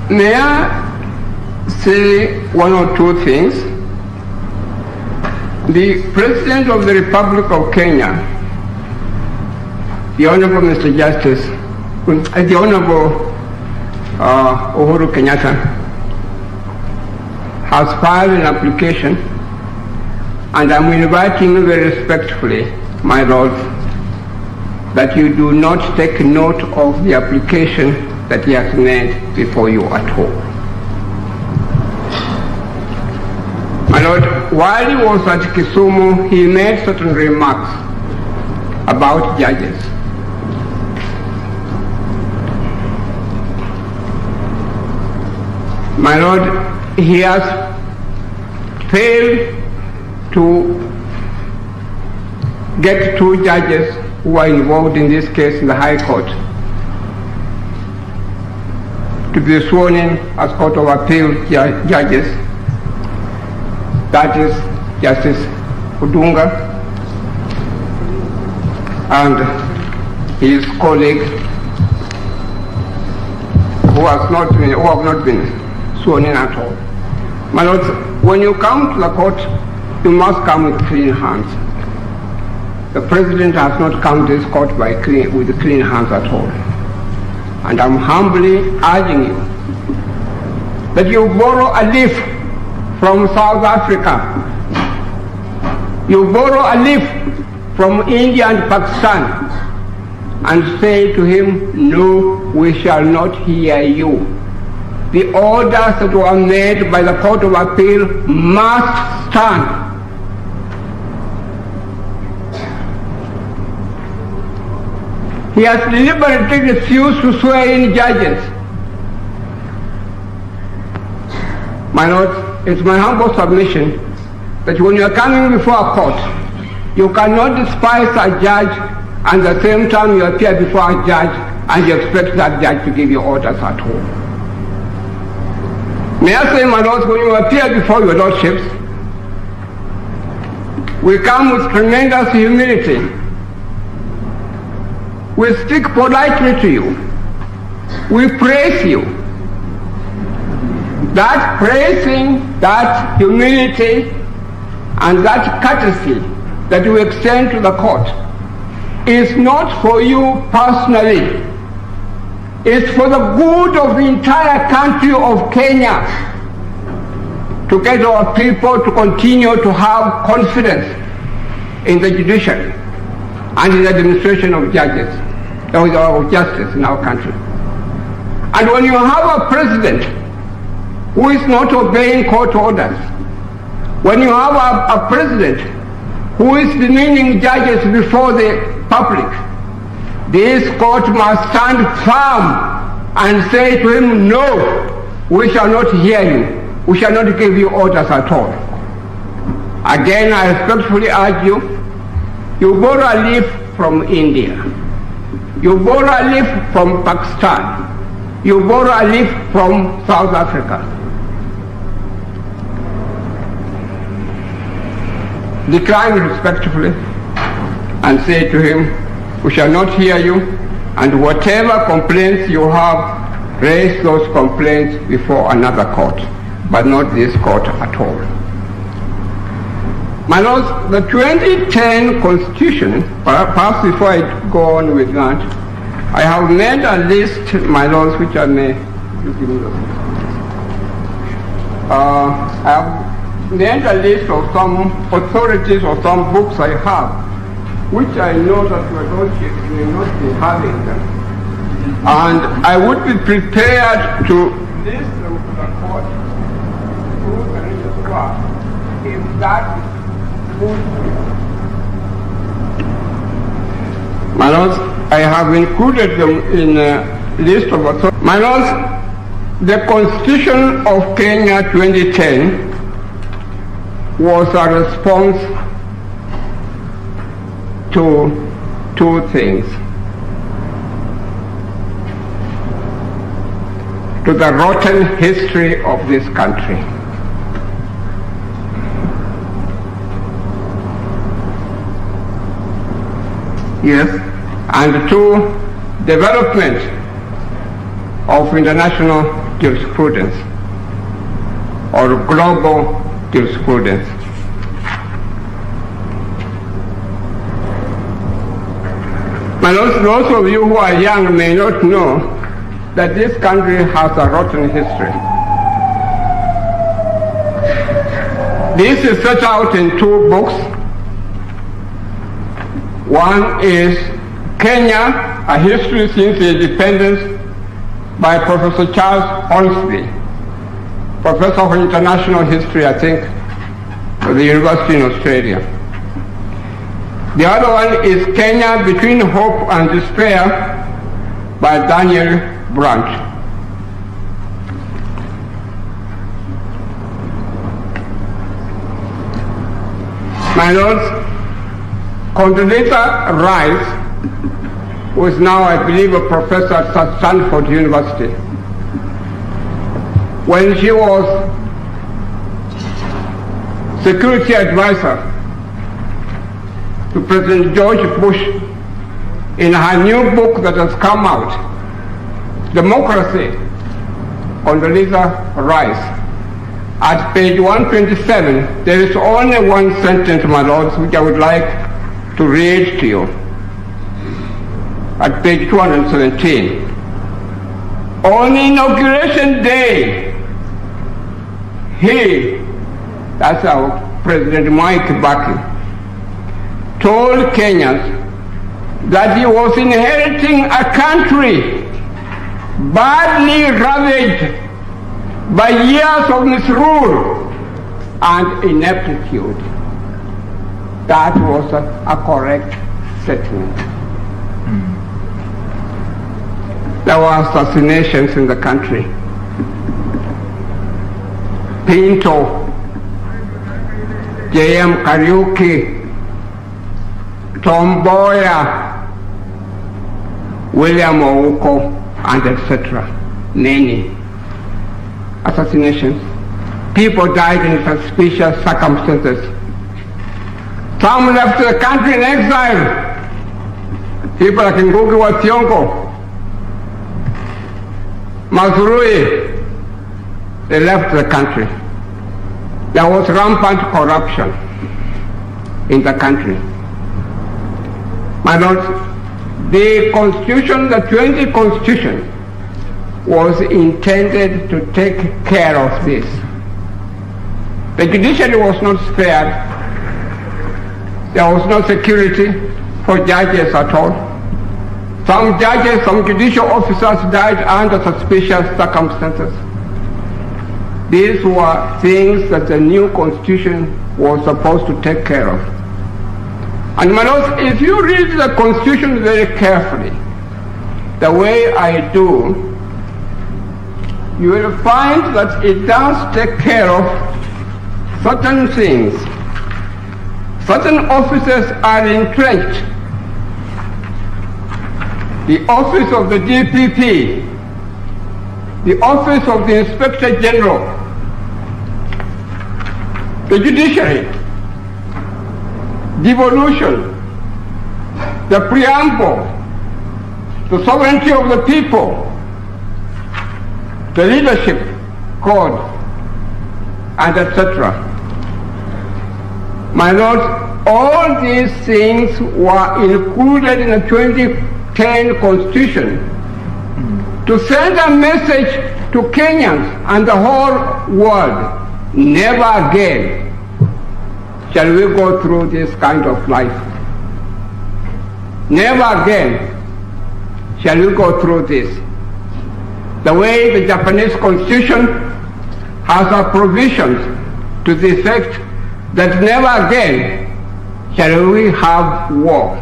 May I say one or two things? The President of the Republic of Kenya, the Honorable Mr. Justice, the Honorable Uhuru Kenyatta, has filed an application, and I'm inviting you very respectfully, my Lord, that you do not take note of the application that he has made before you at all. My Lord, while he was at Kisumu, he made certain remarks about judges. My Lord, he has failed to get two judges who are involved in this case in the High Court to be sworn in as Court of Appeal judges. That is Justice Udunga and his colleague who have not been sworn in at all. My Lord, when you come to the court, you must come with clean hands. The President has not come to this court with clean hands at all. And I'm humbly urging you that you borrow a leaf from South Africa. You borrow a leaf from India and Pakistan and say to him, no, we shall not hear you. The orders that were made by the Court of Appeal must stand. He has deliberately refused to swear in judges. My Lord, it's my humble submission that when you are coming before a court, you cannot despise a judge and at the same time you appear before a judge and you expect that judge to give you orders at all. May I say, my Lord, when you appear before your lordships, we come with tremendous humility. We speak politely to you. We praise you. That praising, that humility, and that courtesy that you extend to the court is not for you personally. It's for the good of the entire country of Kenya, to get our people to continue to have confidence in the judiciary and in the administration of justice in our country. And when you have a president who is not obeying court orders, when you have a president who is demeaning judges before the public, this court must stand firm and say to him, no, we shall not hear you. We shall not give you orders at all. Again, I respectfully urge you, you borrow a leaf from India. You borrow a leaf from Pakistan. You borrow a leaf from South Africa. Decline respectfully and say to him, we shall not hear you, and whatever complaints you have, raise those complaints before another court, but not this court at all. My Lords, the 2010 Constitution, perhaps before I go on with that, I have made a list, my Lords, which I may give you the I have made a list of some authorities or some books I have, which I know that your Lordships may not be having them. And I would be prepared to list them to the court through the registrar if that is My Lords, I have included them in a list of authorities. My Lords, the Constitution of Kenya 2010 was a response to two things. To the rotten history of this country. Yes, and to development of international jurisprudence or global jurisprudence. But those of you who are young may not know that this country has a rotten history. This is set out in two books. One is Kenya, A History Since Independence by Professor Charles Hornsby, Professor of International History, I think, at the University in Australia. The other one is Kenya, Between Hope and Despair by Daniel Branch. My lords, Condoleezza Rice, who is now, I believe, a professor at Stanford University, when she was security advisor to President George Bush, in her new book that has come out, Democracy, Condoleezza Rice, at page 127, there is only one sentence, my lords, which I would like to read to you. At page 217. On Inauguration Day, that's our President Mike Kibaki, told Kenyans that he was inheriting a country badly ravaged by years of misrule and ineptitude. That was a correct statement. There were assassinations in the country. Pinto, J.M. Kariuki, Tom Mboya, William Ouko, and etc. Many assassinations. People died in suspicious circumstances. Some left the country in exile. People like Ngugi wa Thiong'o, Mazrui, they left the country. There was rampant corruption in the country. My lords, the Constitution, the 20th Constitution, was intended to take care of this. The judiciary was not spared. There was no security for judges at all. Some judges, some judicial officers died under suspicious circumstances. These were things that the new Constitution was supposed to take care of. And my lords, if you read the Constitution very carefully, the way I do, you will find that it does take care of certain things. Certain officers are entrenched. The office of the DPP, the office of the Inspector General, the judiciary, devolution, the preamble, the sovereignty of the people, the leadership code, and etc. My lords, all these things were included in the 2010 Constitution to send a message to Kenyans and the whole world. Never again shall we go through this kind of life. Never again shall we go through this. The way the Japanese Constitution has a provisions to the effect that never again shall we have war.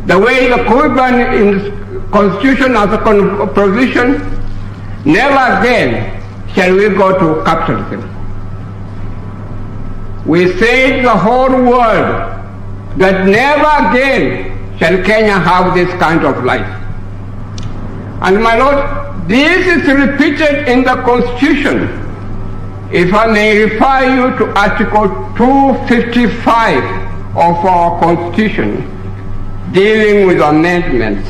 The way the Cuban Constitution has a provision, never again shall we go to capitalism. We say to the whole world that never again shall Kenya have this kind of life. And my lord, this is repeated in the Constitution. If I may refer you to Article 255 of our Constitution, dealing with amendments,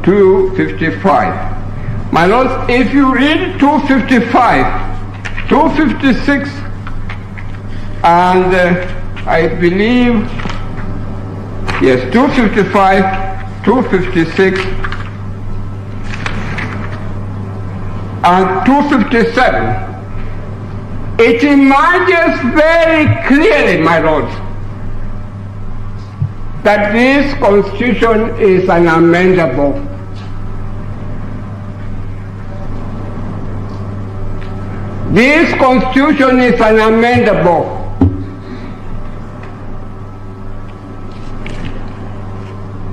255. My lords, if you read 255, 256, and I believe, yes, 255, 256, and 257, it emerges very clearly, my lords, that this constitution is unamendable. This constitution is unamendable.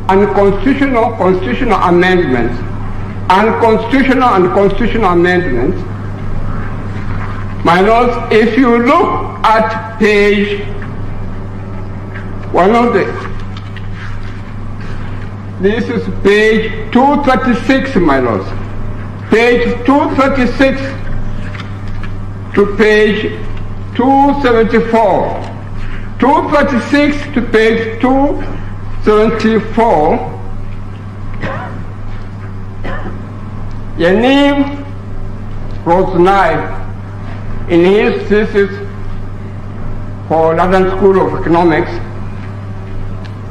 Unconstitutional constitutional amendments, unconstitutional and constitutional amendments. My lords, if you look at page this is page 236, my lords. Page 236 to page 274. 236 to page 274. Yaniv Rosnai, in his thesis for London School of Economics,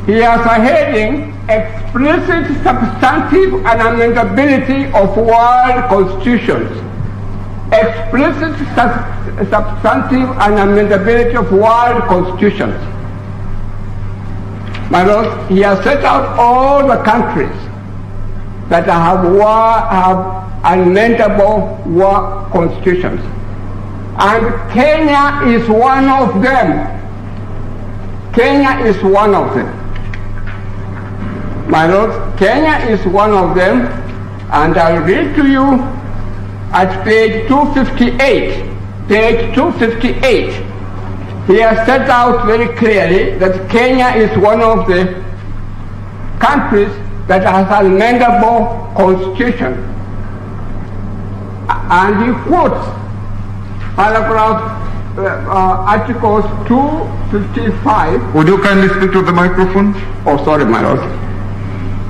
he has a heading, Explicit Substantive Unamendability of World Constitutions. Explicit Substantive Unamendability of World Constitutions. My lords, he has set out all the countries that have unamendable war constitutions. And Kenya is one of them. Kenya is one of them. My lords, Kenya is one of them, and I'll read to you at page 258. Page 258. He has set out very clearly that Kenya is one of the countries that has an amendable constitution. And he quotes articles 255. Would you kindly speak to the microphone? Oh, sorry, my lord.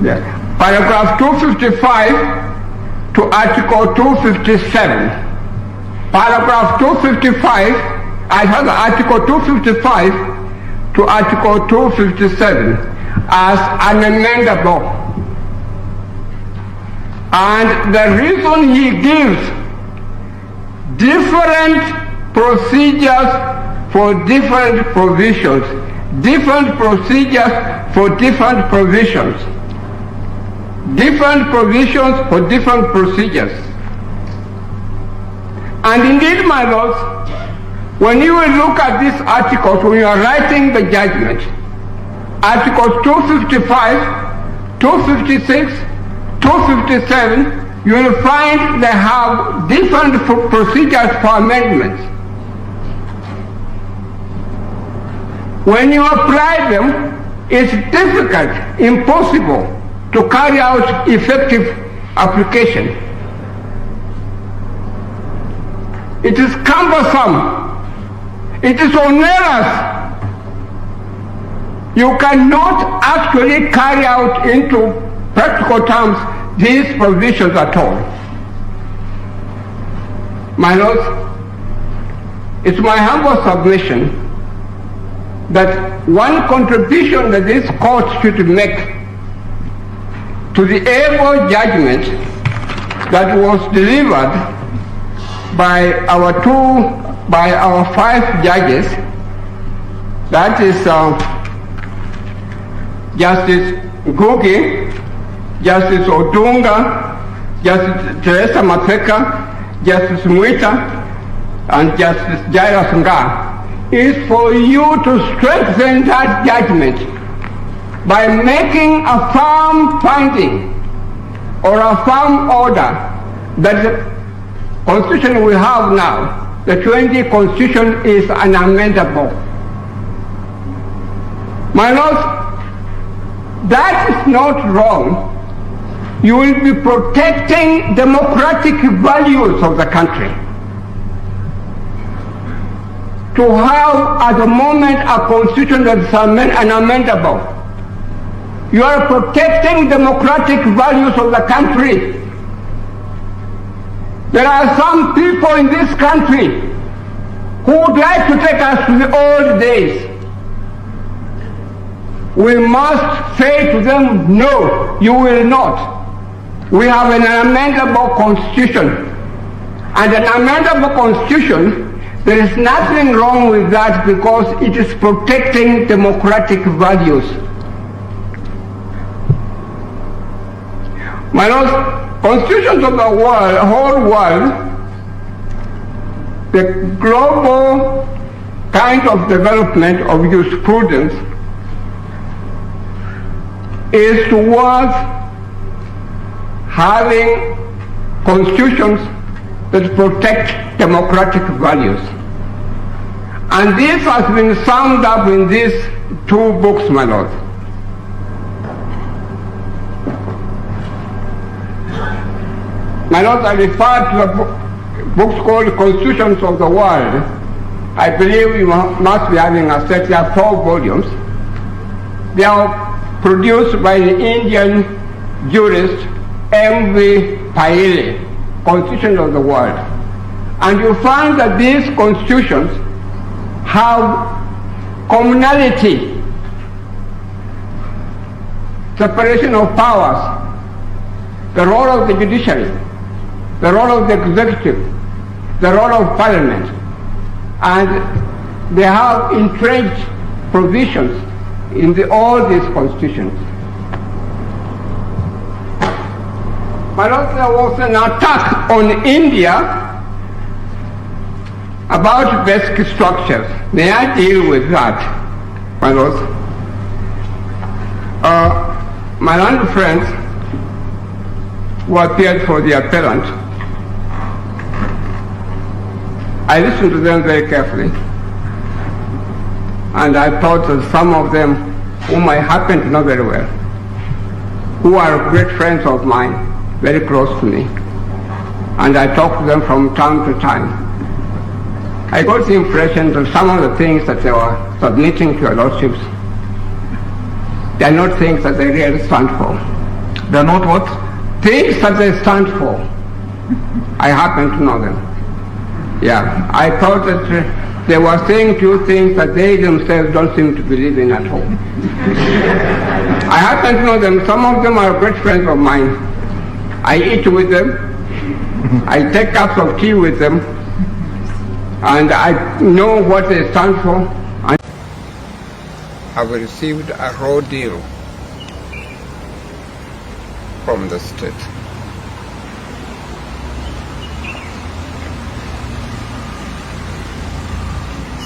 Yes. Paragraph 255 to article 257. Paragraph 255, I have article 255 to article 257 as unamendable. And the reason he gives different procedures for different provisions, different procedures for different provisions, different provisions for different procedures. And indeed, my lords, when you will look at these articles, when you are writing the judgment, articles 255, 256, 257, you will find they have different procedures for amendments. When you apply them, it's difficult, impossible to carry out effective application. It is cumbersome. It is onerous. You cannot actually carry out into practical terms these provisions at all. My lords, it's my humble submission that one contribution that this court should make to the able judgment that was delivered by our five judges, that is Justice Ngugi, Justice Odunga, Justice Teresa Mateka, Justice Mwita, and Justice Jairus Nga, is for you to strengthen that judgment by making a firm finding or a firm order that the constitution we have now, the 20 constitution, is unamendable. My lords, that is not wrong. You will be protecting democratic values of the country. To have at the moment a constitution that is unamendable, you are protecting democratic values of the country. There are some people in this country who would like to take us to the old days. We must say to them, no, you will not. We have an amendable constitution. And an amendable constitution, there is nothing wrong with that because it is protecting democratic values. My lords, constitutions of the world, whole world, the global kind of development of jurisprudence is towards having constitutions that protect democratic values. And this has been summed up in these two books, my lord. My lord, I refer to the books called Constitutions of the World. I believe you must be having a set. There are 4 volumes. They are produced by the Indian jurist M.V. Paile, Constitution of the World. And you find that these constitutions have communality, separation of powers, the role of the judiciary, the role of the executive, the role of parliament, and they have entrenched provisions in all these constitutions. My lord, there was an attack on India about basic structures. May I deal with that, my lord? My learned friends who appeared for the appellant, I listened to them very carefully, and I thought that some of them, whom I happen to know very well, who are great friends of mine, very close to me, and I talk to them from time to time. I got the impression that some of the things that they were submitting to your lordships, they are not things that they really stand for. They are not what? Things that they stand for. I happen to know them. Yeah, I thought that they were saying two things that they themselves don't seem to believe in at all. I happen to know them. Some of them are great friends of mine. I eat with them. I take cups of tea with them. And I know what they stand for. And I've received a raw deal from the state.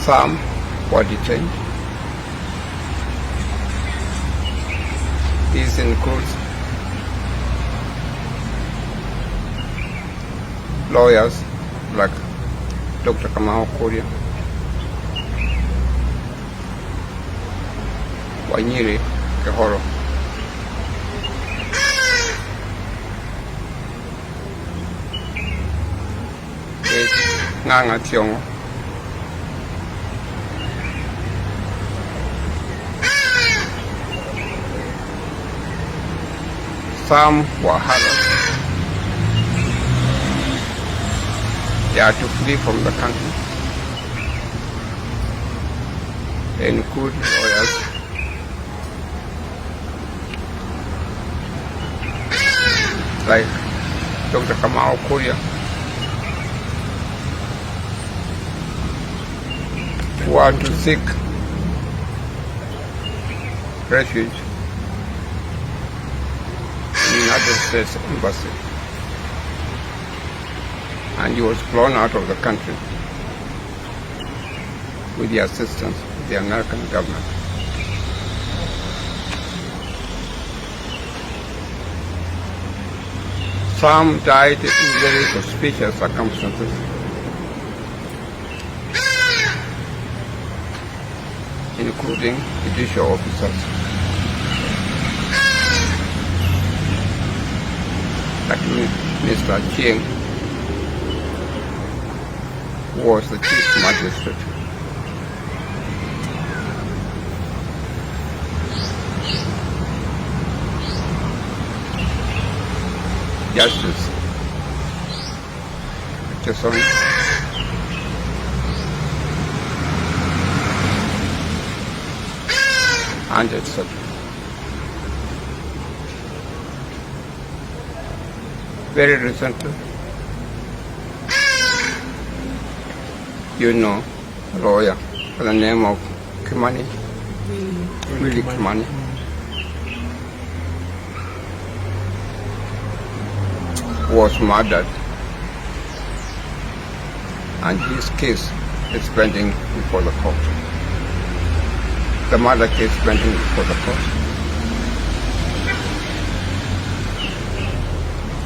Some were detained. This includes lawyers like Dr. Khaminwa, Wanyiri Kehoro, Nganga Tiongo, some were harassed. They are to flee from the country. They include lawyers, like Dr. Khaminwa, who want to seek refuge in the United States Embassy. And he was flown out of the country with the assistance of the American government. Some died in very suspicious circumstances. Including judicial officers like Mr. Chieng, who was the chief magistrate. Justice petition and etc. Very recently, you know, a lawyer by the name of Kimani, Willie Kimani, was murdered, and his case is pending before the court. The murder case pending before the court.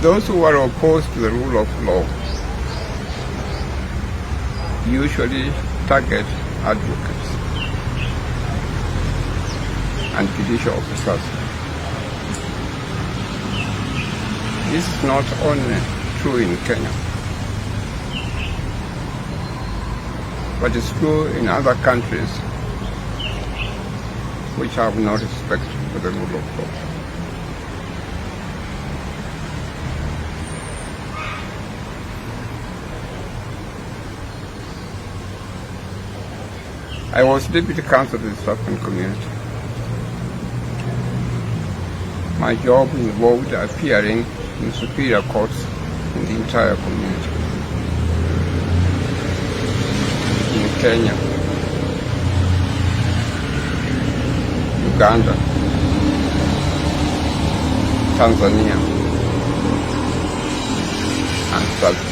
Those who are opposed to the rule of law usually target advocates and judicial officers. This is not only true in Kenya, but it's true in other countries which have no respect for the rule of law. I was deputy counsel to the Southern community. My job involved appearing in superior courts in the entire community. In Kenya, Uganda, Tanzania, and South.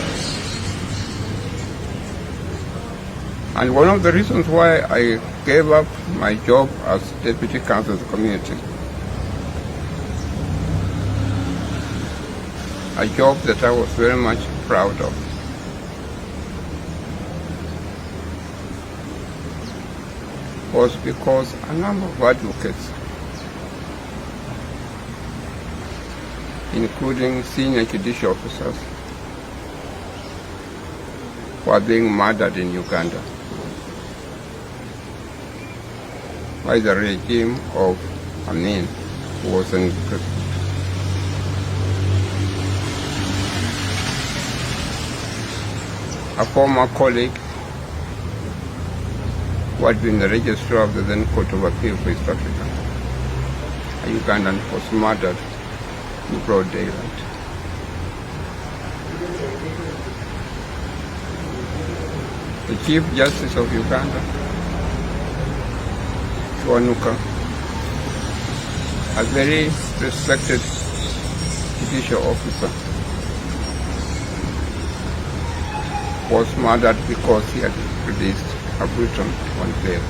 And one of the reasons why I gave up my job as deputy counsel of the community, a job that I was very much proud of, was because a number of advocates, including senior judicial officers, were being murdered in Uganda by the regime of Amin, who was in prison. A former colleague who had been the registrar of the then Court of Appeal for East Africa, a Ugandan, was murdered in broad daylight. The Chief Justice of Uganda, Wanuka, a very respected judicial officer, was murdered because he had released a Briton on bail.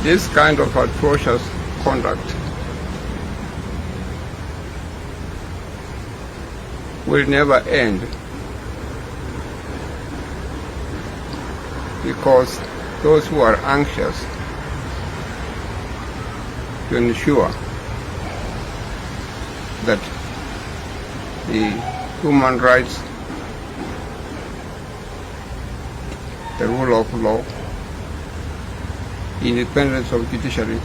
This kind of atrocious conduct will never end, because those who are anxious to ensure that the human rights, the rule of law, the independence of judiciary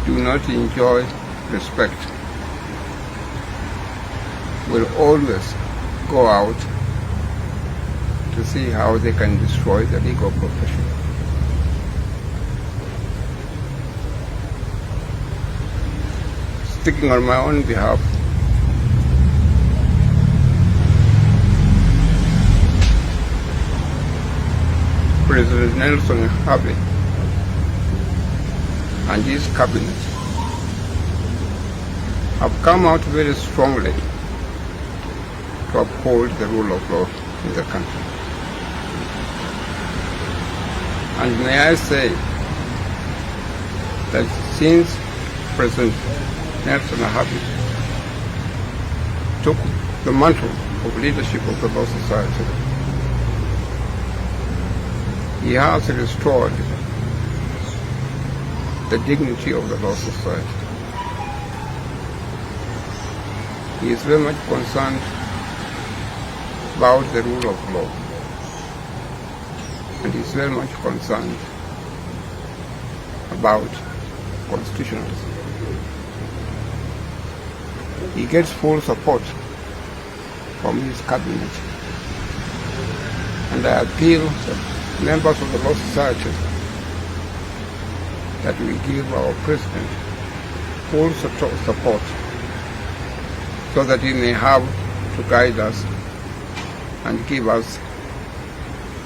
do not enjoy respect, will always go out to see how they can destroy the legal profession. Speaking on my own behalf, President Nelson Habe and his cabinet have come out very strongly to uphold the rule of law in the country. And may I say that since President Nelson Habe took the mantle of leadership of the Law Society, he has restored the dignity of the Law Society. He is very much concerned about the rule of law, and he is very much concerned about constitutionals. He gets full support from his cabinet. And I appeal to members of the Law Society that we give our President full support so that he may have to guide us and give us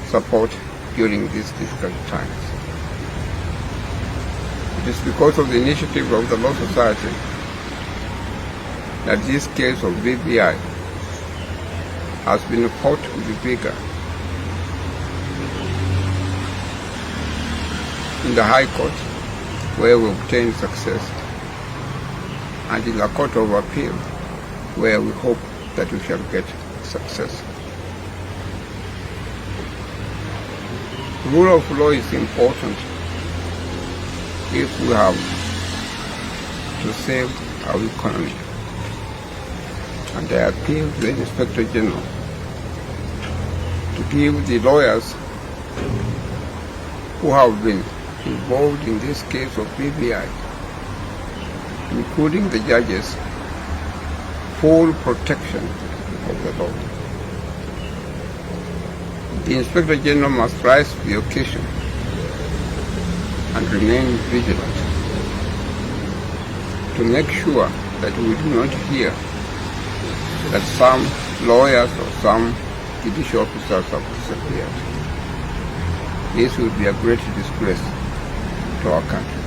support during these difficult times. It is because of the initiative of the Law Society that this case of BBI has been fought to be bigger in the High Court, where we obtained success, and in the Court of Appeal, where we hope that we shall get success. The rule of law is important if we have to save our economy. And I appeal to the Inspector General to give the lawyers who have been involved in this case of BBI, including the judges, full protection of the law. The Inspector General must rise to the occasion and remain vigilant to make sure that we do not hear that some lawyers or some judicial officers have disappeared. This will be a great disgrace to our country.